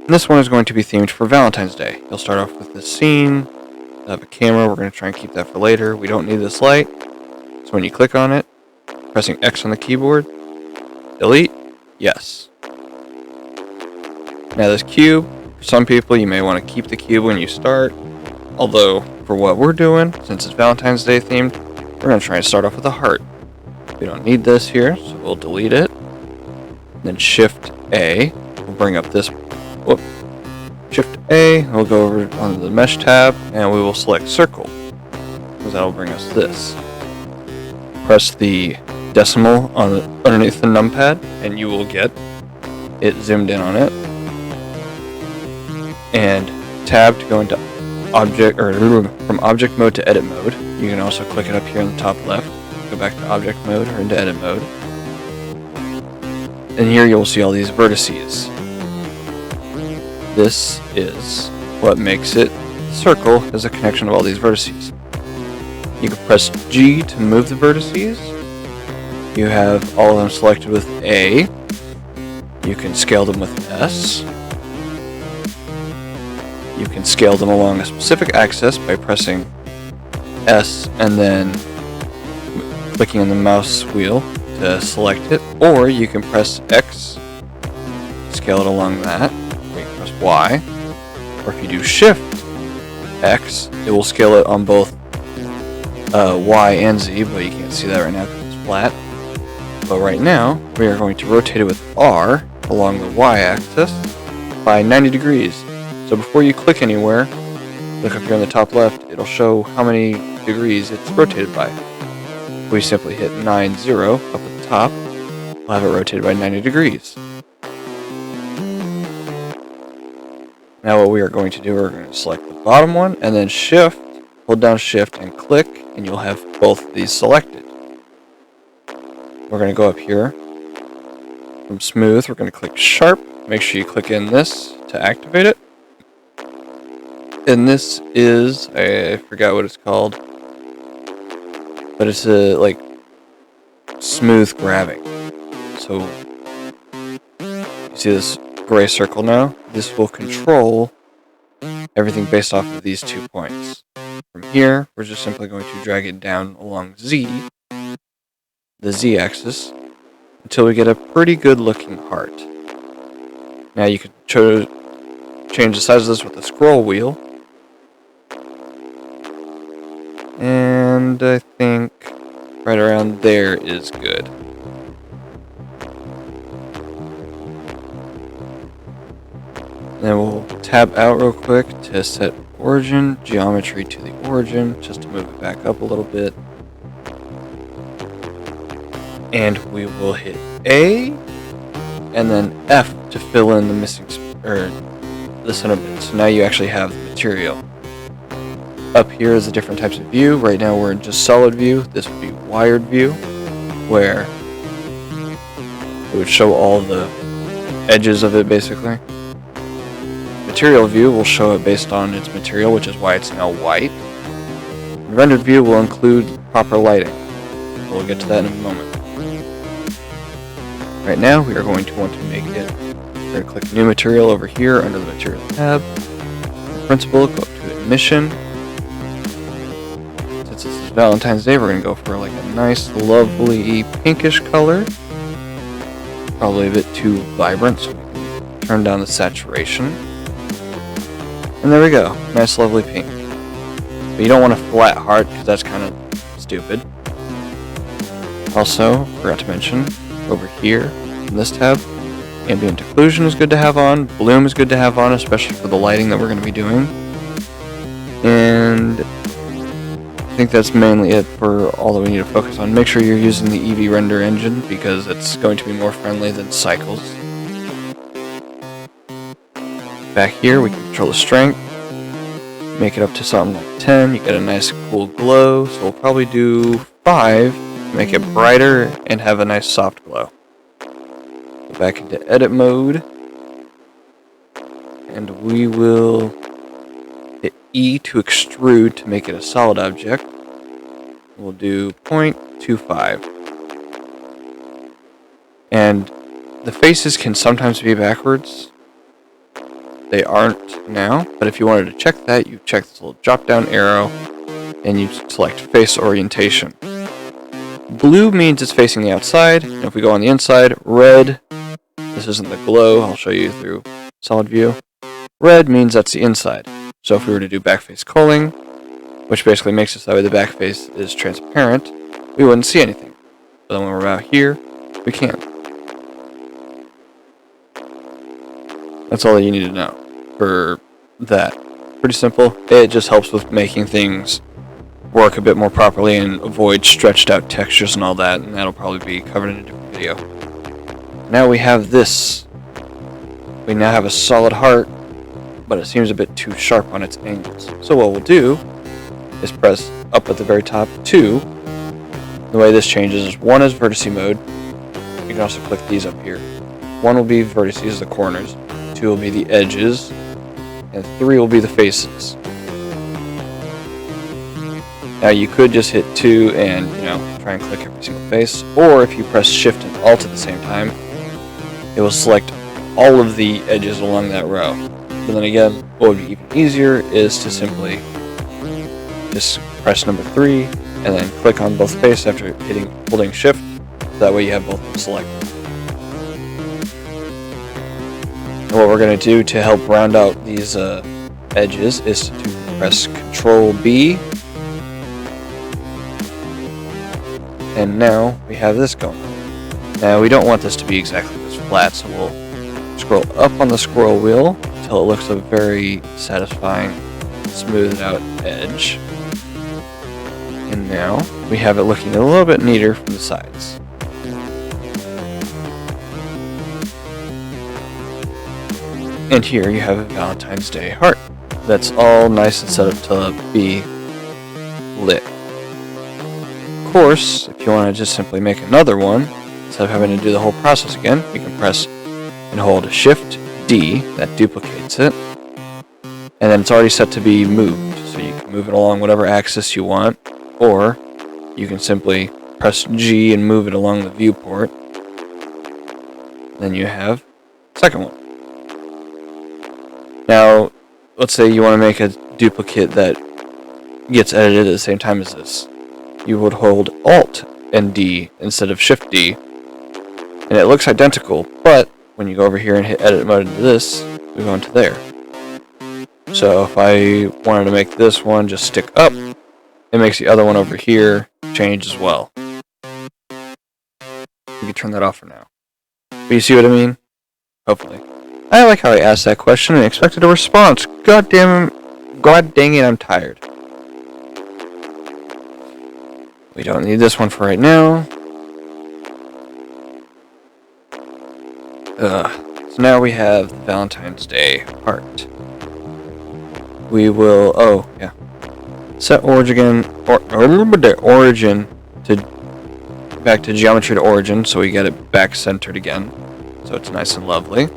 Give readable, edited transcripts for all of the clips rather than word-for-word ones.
And this one is going to be themed for Valentine's Day. You'll start off with this scene. You'll have a camera. We're going to try and keep that for later. We don't need this light. So when you click on it, pressing X on the keyboard, delete, yes. Now this cube, for some people you may want to keep the cube when you start. Although, for what we're doing, since it's Valentine's Day themed, we're going to try and start off with a heart. We don't need this here, so we'll delete it. Then Shift A will bring up this. Whoop. Shift A, we'll go over onto the Mesh tab, and we will select Circle, because that will bring us this. Press the decimal underneath the numpad, and you will get it zoomed in on it. And tab to go into object, or from object mode to edit mode. You can also click it up here in the top left. Go back to object mode or into edit mode. And here you'll see all these vertices. This is what makes it circle, is a connection of all these vertices. You can press G to move the vertices. You have all of them selected with A. You can scale them with S. You can scale them along a specific axis by pressing S and then clicking on the mouse wheel to select it, or you can press X, scale it along that, or you can press Y, or if you do Shift X, it will scale it on both Y and Z, but you can't see that right now because it's flat. But right now, we are going to rotate it with R along the Y axis by 90 degrees. So before you click anywhere, look up here on the top left, it'll show how many degrees it's rotated by. We simply hit 90 up at the top, we'll have it rotated by 90 degrees. Now what we are going to do, we're going to select the bottom one, and then hold down Shift and click, and you'll have both of these selected. We're going to go up here, from Smooth, we're going to click Sharp, make sure you click in this to activate it. And this is, I forgot what it's called, but it's a, like, smooth grabbing. So, you see this gray circle now? This will control everything based off of these 2 points. From here, we're just simply going to drag it down along Z, the Z axis, until we get a pretty good looking heart. Now you can change the size of this with the scroll wheel. And I think right around there is good. Then we'll tab out real quick to set origin, geometry to the origin, just to move it back up a little bit. And we will hit A, and then F to fill in the missing, the center bit. So now you actually have the material. Up here is the different types of view. Right now we're in just solid view. This would be wired view, where it would show all the edges of it basically. Material view will show it based on its material, which is why it's now white. And rendered view will include proper lighting. We'll get to that in a moment. Right now we are going to want to make it, we're going to click new material over here under the material tab. In principle, go up to emission. Since this is Valentine's Day, we're going to go for like a nice, lovely pinkish color. Probably a bit too vibrant, so we can turn down the saturation. And there we go. Nice, lovely pink. But you don't want a flat heart, because that's kind of stupid. Also, forgot to mention, over here, in this tab, ambient occlusion is good to have on. Bloom is good to have on, especially for the lighting that we're going to be doing. And I think that's mainly it for all that we need to focus on. Make sure you're using the Eevee render engine because it's going to be more friendly than Cycles. Back here we can control the strength, make it up to something like 10, you get a nice cool glow, so we'll probably do 5 to make it brighter and have a nice soft glow. Go back into edit mode, and we will hit E to extrude to make it a solid object. We'll do 0.25. And the faces can sometimes be backwards. They aren't now, but if you wanted to check that, you check this little drop down arrow and you select face orientation. Blue means it's facing the outside, and if we go on the inside, red, this isn't the glow, I'll show you through solid view. Red means that's the inside. So if we were to do backface culling, which basically makes it so that way the back face is transparent, we wouldn't see anything. But then when we're out here, we can. That's all that you need to know for that. Pretty simple. It just helps with making things work a bit more properly and avoid stretched out textures and all that, and that'll probably be covered in a different video. Now we have this. We now have a solid heart, but it seems a bit too sharp on its angles. So what we'll do is press up at the very top 2. The way this changes is 1 is vertice mode. You can also click these up here. 1 will be vertices, the corners. 2 will be the edges. And 3 will be the faces. Now you could just hit 2 and, try and click every single face. Or if you press Shift and Alt at the same time, it will select all of the edges along that row. But then again, what would be even easier is to simply just press number 3 and then click on both faces after holding Shift. That way you have both of them selected. And what we're going to do to help round out these edges is to press Control B. And now we have this going. Now we don't want this to be exactly this flat, so we'll scroll up on the scroll wheel until it looks a very satisfying, smoothed out edge. And now we have it looking a little bit neater from the sides. And here you have a Valentine's Day heart. That's all nice and set up to be lit. Of course, if you want to just simply make another one, instead of having to do the whole process again, you can press and hold Shift D, that duplicates it, and then it's already set to be moved, so you can move it along whatever axis you want, or you can simply press G and move it along the viewport. Then you have the second one. Now, let's say you want to make a duplicate that gets edited at the same time as this. You would hold Alt and D instead of Shift D, and it looks identical, but when you go over here and hit edit mode into this, we go into there. So if I wanted to make this one just stick up, it makes the other one over here change as well. We can turn that off for now. But you see what I mean? Hopefully. I like how I asked that question and expected a response. God dang it, I'm tired. We don't need this one for right now. So now we have the Valentine's Day heart. We will, set origin to back to geometry to origin, so we get it back centered again, so it's nice and lovely.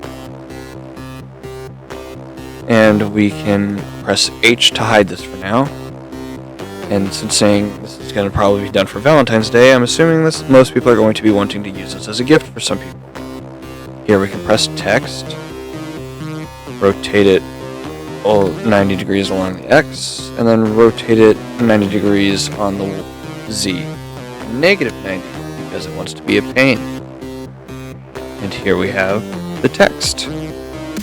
And we can press H to hide this for now. And since saying this is going to probably be done for Valentine's Day, I'm assuming most people are going to be wanting to use this as a gift for some people. Here we can press text, rotate it 90 degrees along the X, and then rotate it 90 degrees on the Z. Negative 90, because it wants to be a pain. And here we have the text.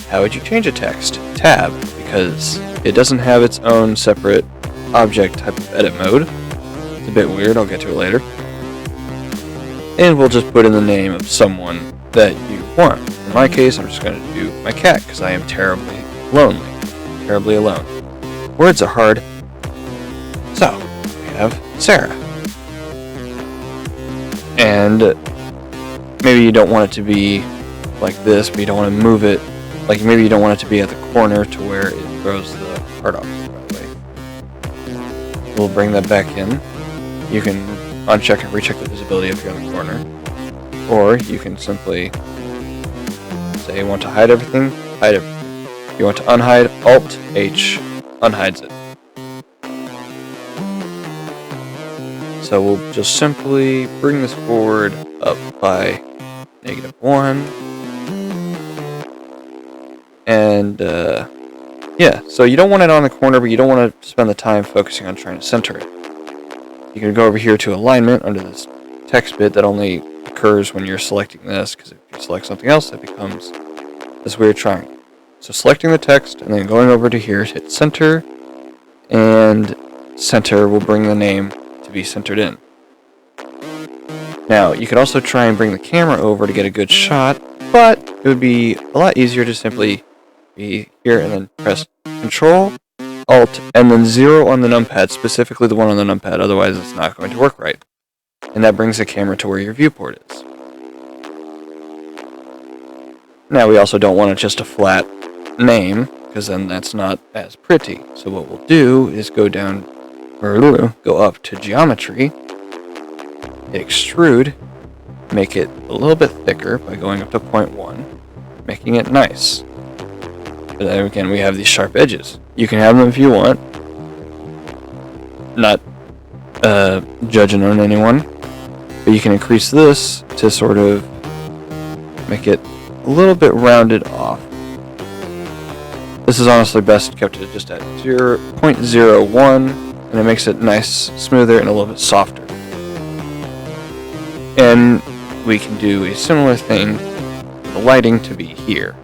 How would you change a text? Tab, because it doesn't have its own separate object type of edit mode. It's a bit weird, I'll get to it later. And we'll just put in the name of someone that you want. In my case, I'm just going to do my cat, because I am terribly lonely. Terribly alone. Words are hard. So, we have Sarah. And maybe you don't want it to be like this, but you don't want to move it. Like maybe you don't want it to be at the corner to where it throws the heart off right away. We'll bring that back in. You can uncheck and recheck the visibility if you're in the corner. Or you can simply say you want to hide everything, hide everything. If you want to unhide, Alt H unhides it. So we'll just simply bring this forward up by -1. And yeah, so you don't want it on the corner, but you don't want to spend the time focusing on trying to center it. You can go over here to alignment under this text bit that only occurs when you're selecting this, because if you select something else, it becomes this weird triangle. So selecting the text and then going over to here, hit center, and center will bring the name to be centered in. Now, you could also try and bring the camera over to get a good shot, but it would be a lot easier to simply be here and then press Control, Alt, and then 0 on the numpad, specifically the one on the numpad, otherwise it's not going to work right. And that brings the camera to where your viewport is. Now we also don't want just a flat name, because then that's not as pretty. So what we'll do is go up to Geometry, hit Extrude, make it a little bit thicker by going up to 0.1, making it nice. But then again, we have these sharp edges. You can have them if you want. Not judging on anyone. But you can increase this to sort of make it a little bit rounded off. This is honestly best kept just at 0.01, and it makes it nice, smoother, and a little bit softer. And we can do a similar thing for the lighting to be here.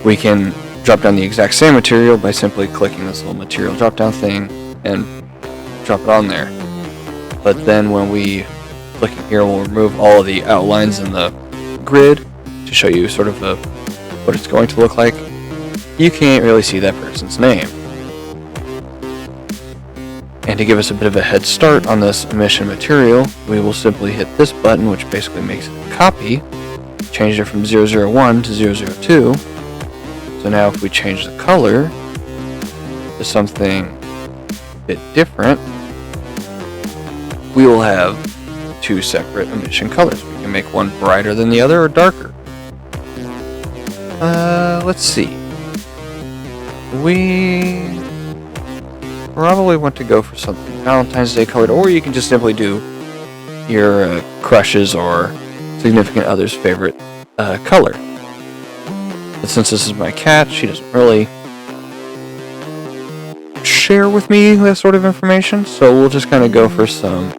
We can drop down the exact same material by simply clicking this little material drop down thing and drop it on there. But then when we click here, we'll remove all of the outlines in the grid to show you sort of what it's going to look like. You can't really see that person's name. And to give us a bit of a head start on this emission material, we will simply hit this button, which basically makes it a copy, change it from 001 to 002. So now if we change the color to something a bit different, we will have two separate emission colors. We can make one brighter than the other or darker. Let's see. We probably want to go for something Valentine's Day colored, or you can just simply do your crush's or significant other's favorite color. But since this is my cat, she doesn't really share with me that sort of information, so we'll just kind of go for some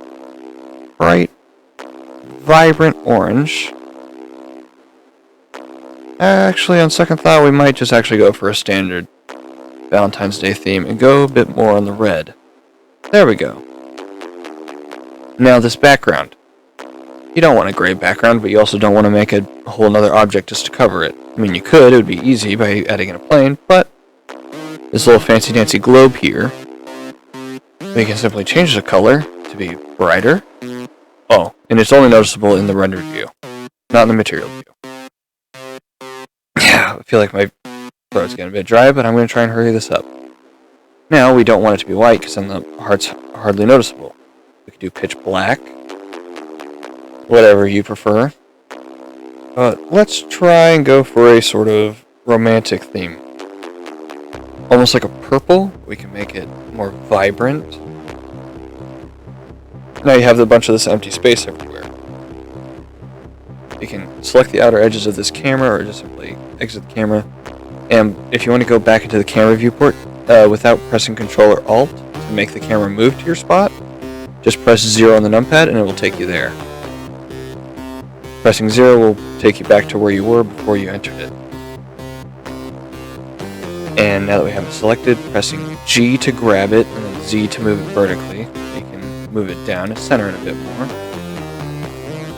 bright, vibrant orange. Actually, on second thought, we might just actually go for a standard Valentine's Day theme and go a bit more on the red. There we go. Now this background. You don't want a gray background, but you also don't want to make a whole other object just to cover it. I mean, you could, it would be easy by adding in a plane, but this little fancy dancy globe here, we can simply change the color to be brighter. Oh, and it's only noticeable in the rendered view, not in the material view. Yeah, I feel like my throat's getting a bit dry, but I'm going to try and hurry this up. Now, we don't want it to be white, because then the heart's hardly noticeable. We could do pitch black, whatever you prefer. Let's try and go for a sort of romantic theme. Almost like a purple. We can make it more vibrant. Now you have a bunch of this empty space everywhere. You can select the outer edges of this camera, or just simply exit the camera. And if you want to go back into the camera viewport without pressing Control or Alt to make the camera move to your spot, just press 0 on the numpad and it will take you there. Pressing 0 will take you back to where you were before you entered it. And now that we have it selected, pressing G to grab it and then Z to move it vertically, you can move it down and center it a bit more.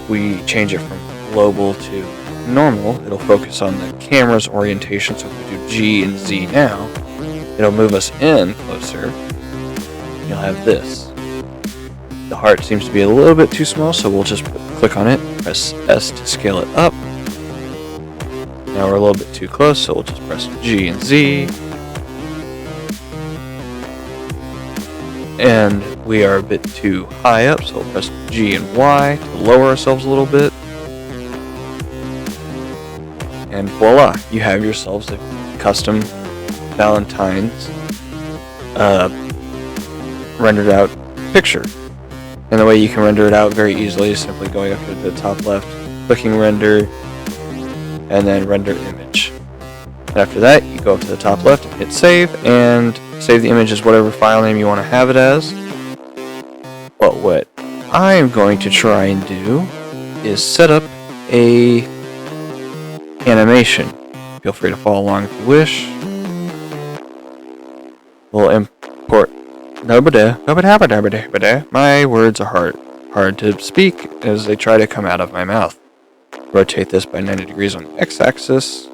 We change it from global to normal, it'll focus on the camera's orientation, so if we do G and Z now, it'll move us in closer. You'll have this. The heart seems to be a little bit too small, so we'll just click on it, press S to scale it up. Now we're a little bit too close, so we'll just press G and Z. And we are a bit too high up, so we'll press G and Y to lower ourselves a little bit. And voila, you have yourselves a custom Valentine's rendered out picture. And the way you can render it out very easily is simply going up to the top left, clicking render, and then render image. And after that, you go up to the top left and hit save, and save the image as whatever file name you want to have it as. But what I am going to try and do is set up a animation. Feel free to follow along if you wish. We'll import. My words are hard to speak as they try to come out of my mouth. Rotate this by 90 degrees on the x-axis.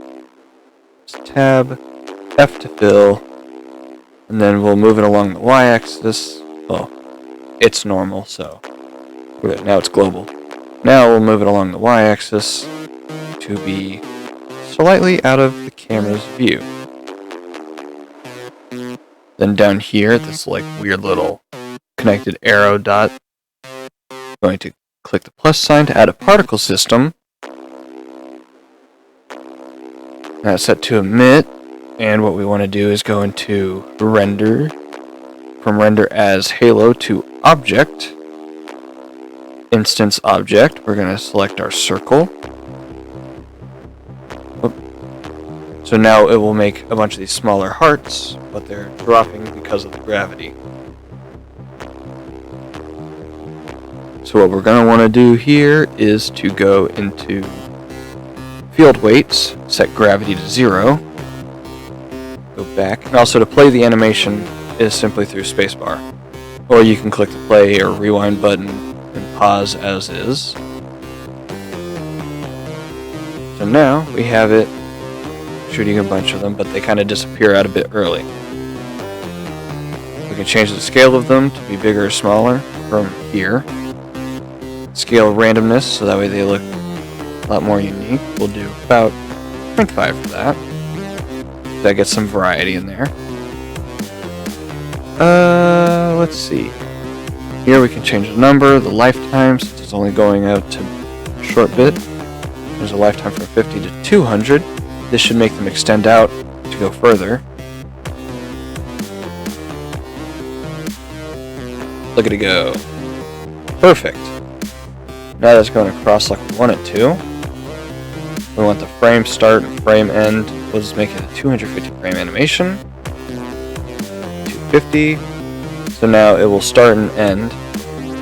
Tab, F to fill, and then we'll move it along the y-axis. Oh, it's normal, so now it's global. Now we'll move it along the y-axis to be slightly out of the camera's view. Then down here, this like weird little connected arrow dot, I'm going to click the plus sign to add a particle system. Now it's set to emit, and what we want to do is go into render, from render as halo to object, instance object. We're going to select our circle. So now it will make a bunch of these smaller hearts, but they're dropping because of the gravity. So what we're going to want to do here is to go into field weights, set gravity to 0, go back, and also to play the animation is simply through spacebar. Or you can click the play or rewind button and pause as is. So now we have it shooting a bunch of them, but they kind of disappear out a bit early. We can change the scale of them to be bigger or smaller from here. Scale randomness, so that way they look a lot more unique. We'll do about 0.5 for that. That gets some variety in there. Let's see. Here we can change the number, the lifetime, since it's only going out to a short bit. There's a lifetime from 50 to 200. This should make them extend out to go further. Look at it go. Perfect. Now that's going across like we want it to. We want the frame start and frame end. We'll just make it a 250 frame animation. 250. So now it will start and end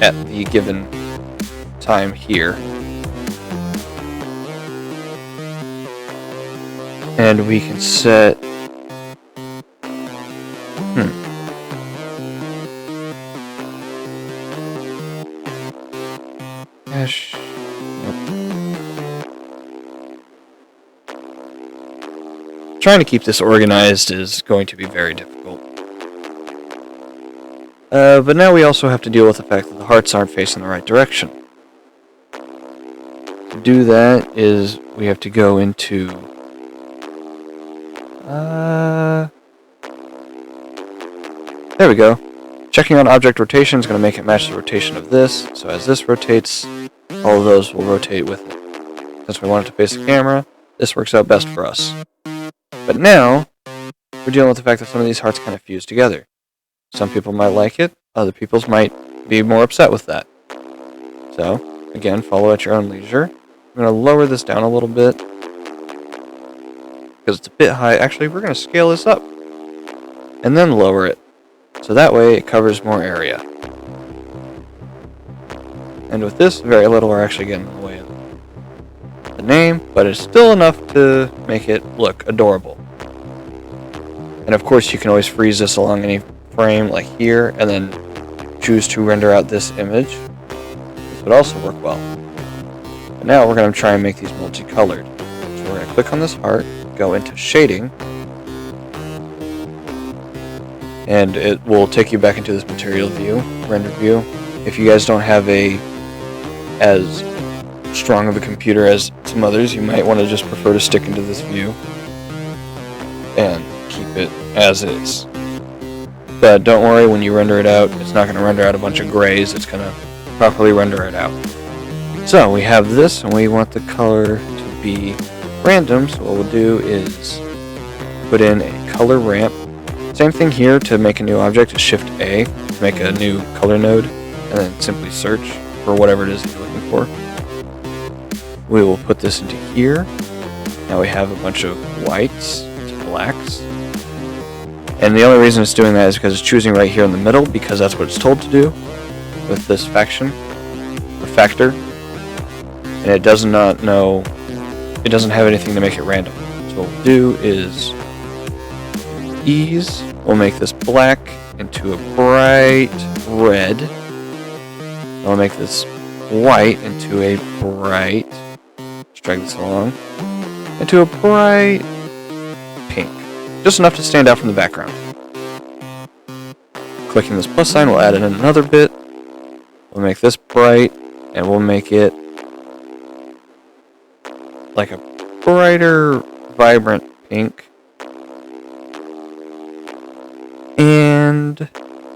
at the given time here. And we can set... Gosh. Trying to keep this organized is going to be very difficult. But now we also have to deal with the fact that the hearts aren't facing the right direction. To do that is we have to go into... there we go. Checking on object rotation is going to make it match the rotation of this. So as this rotates, all of those will rotate with it. Since we want it to face the camera, this works out best for us. But now, we're dealing with the fact that some of these hearts kind of fuse together. Some people might like it, other people might be more upset with that. So, again, follow at your own leisure. I'm going to lower this down a little bit, because it's a bit high. Actually, we're going to scale this up, and then lower it. So that way, it covers more area. And with this, very little are actually getting in the way of the name, but it's still enough to make it look adorable. And of course, you can always freeze this along any frame, like here, and then choose to render out this image. This would also work well. But now we're going to try and make these multicolored. So we're going to click on this heart, go into shading, and it will take you back into this material view, render view. If you guys don't have as strong of a computer as some others, you might want to just prefer to stick into this view and keep it as is. But don't worry, when you render it out, it's not going to render out a bunch of grays, it's going to properly render it out. So we have this, and we want the color to be random, so what we'll do is put in a color ramp. Same thing here. To make a new object, is Shift A to make a new color node, and then simply search for whatever it is that you're looking for. We will put this into here, Now we have a bunch of whites to blacks. And the only reason it's doing that is because it's choosing right here in the middle, because that's what it's told to do with this faction, or factor. And it does not know, it doesn't have anything to make it random. So what we'll do is ease, we'll make this black into a bright red. We'll make this white into a bright, let's drag this along, into a bright pink. Just enough to stand out from the background. Clicking this plus sign, we'll add in another bit. We'll make this bright, and we'll make it like a brighter, vibrant pink. And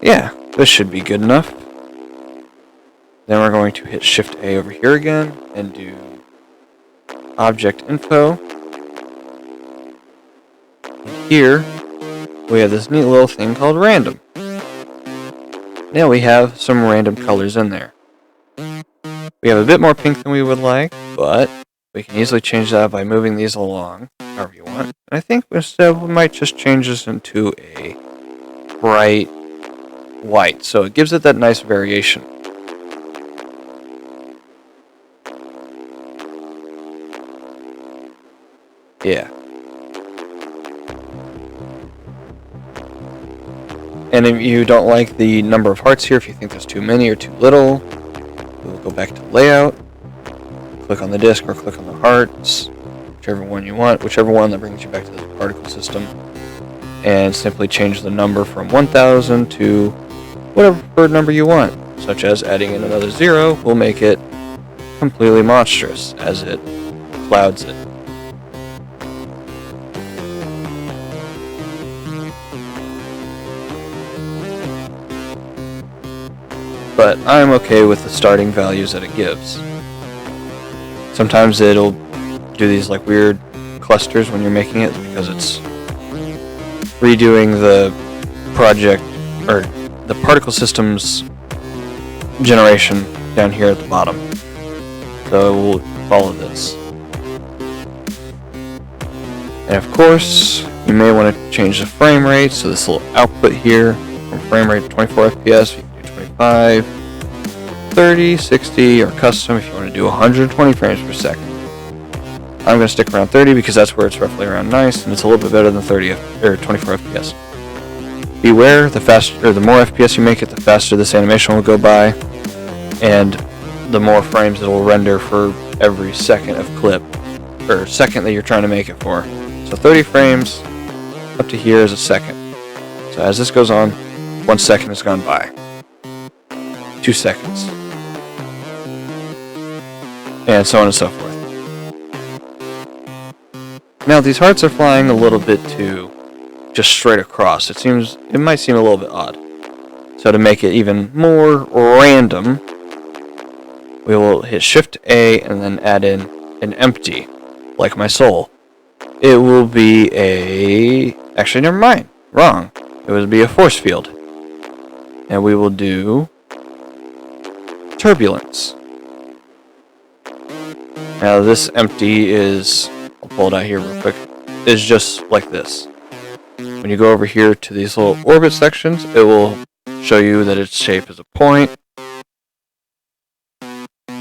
yeah, this should be good enough. Then we're going to hit Shift A over here again and do Object Info. And here we have this neat little thing called Random. Now we have some random colors in there. We have a bit more pink than we would like, but we can easily change that by moving these along however you want. And I think instead we might just change this into a bright white, so it gives it that nice variation. Yeah. And if you don't like the number of hearts here, if you think there's too many or too little, we'll go back to layout, click on the disc or click on the hearts, whichever one you want, whichever one that brings you back to the particle system, and simply change the number from 1000 to whatever preferred number you want, such as adding in another 0 will make it completely monstrous as it clouds it. But I'm okay with the starting values that it gives. Sometimes it'll do these like weird clusters when you're making it because it's redoing the project or the particle systems generation down here at the bottom. So we'll follow this. And of course, you may want to change the frame rate. So this little output here from frame rate to 24 FPS, you can do 25, 30, 60, or custom if you want to do 120 frames per second. I'm going to stick around 30 because that's where it's roughly around nice, and it's a little bit better than 24 FPS. Beware, the more FPS you make it, the faster this animation will go by, and the more frames it will render for every second of clip, or second that you're trying to make it for. So 30 frames up to here is a second. So as this goes on, 1 second has gone by. 2 seconds. And so on and so forth. Now these hearts are flying a little bit too just straight across. It might seem a little bit odd. So to make it even more random, we will hit Shift A and then add in an empty, like my soul. It will be actually never mind. Wrong. It would be a force field. And we will do turbulence. Now this empty is, I'll pull it out here real quick, is just like this. When you go over here to these little orbit sections, it will show you that its shape is a point.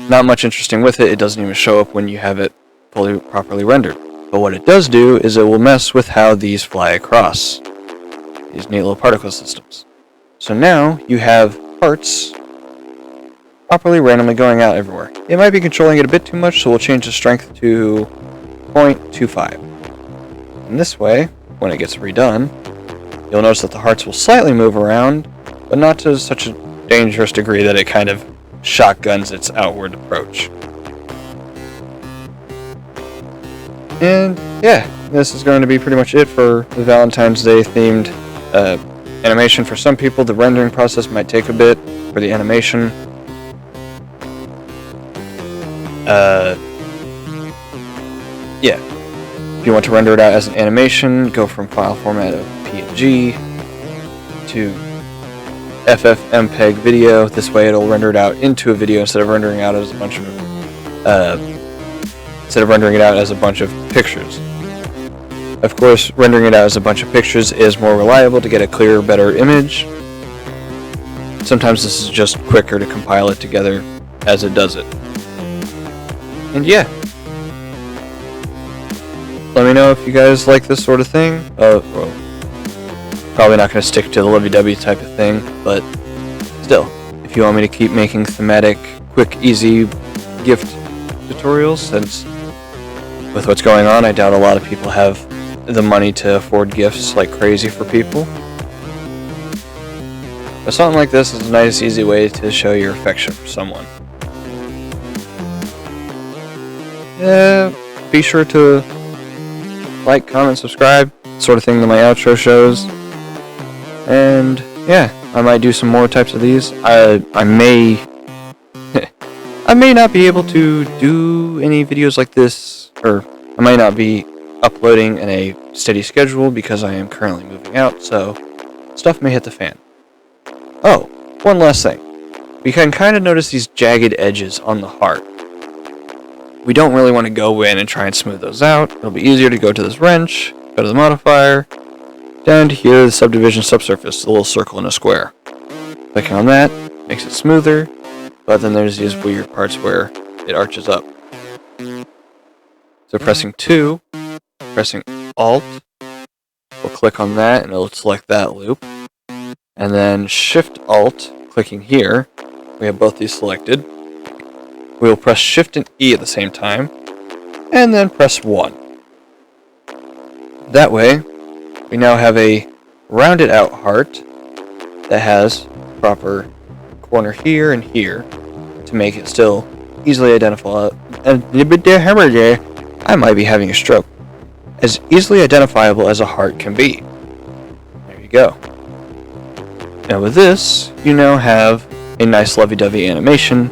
Not much interesting with it. It doesn't even show up when you have it properly rendered. But what it does do is it will mess with how these fly across these neat little particle systems. So now you have parts properly randomly going out everywhere. It might be controlling it a bit too much, so we'll change the strength to 0.25. And this way, when it gets redone, you'll notice that the hearts will slightly move around, but not to such a dangerous degree that it kind of shotguns its outward approach. And yeah, this is going to be pretty much it for the Valentine's Day themed animation. For some people, the rendering process might take a bit for the animation. Yeah. If you want to render it out as an animation, go from file format of PNG to FFmpeg video. This way it'll render it out into a video instead of rendering out as a bunch of instead of rendering it out as a bunch of pictures. Of course, rendering it out as a bunch of pictures is more reliable to get a clearer, better image. Sometimes this is just quicker to compile it together as it does it. And yeah. Let me know if you guys like this sort of thing. Well, probably not going to stick to the lovey-dovey type of thing, but still, if you want me to keep making thematic, quick, easy gift tutorials, since with what's going on, I doubt a lot of people have the money to afford gifts like crazy for people. But something like this is a nice, easy way to show your affection for someone. Yeah, be sure to like, comment, subscribe, sort of thing that my outro shows. And yeah, I might do some more types of these. I may I may not be able to do any videos like this, or I might not be uploading in a steady schedule because I am currently moving out, so stuff may hit the fan. Oh, one last thing. We can kind of notice these jagged edges on the heart. We don't really want to go in and try and smooth those out. It'll be easier to go to this wrench, go to the modifier, down to here, the subdivision subsurface, the little circle and a square. Clicking on that makes it smoother, but then there's these weird parts where it arches up. So pressing 2, pressing Alt, we'll click on that and it'll select that loop. And then Shift Alt, clicking here, we have both these selected. We will press Shift and E at the same time, and then press 1. That way, we now have a rounded out heart that has proper corner here and here to make it still easily identifiable. I might be having a stroke. As easily identifiable as a heart can be. There you go. Now with this, you now have a nice lovey-dovey animation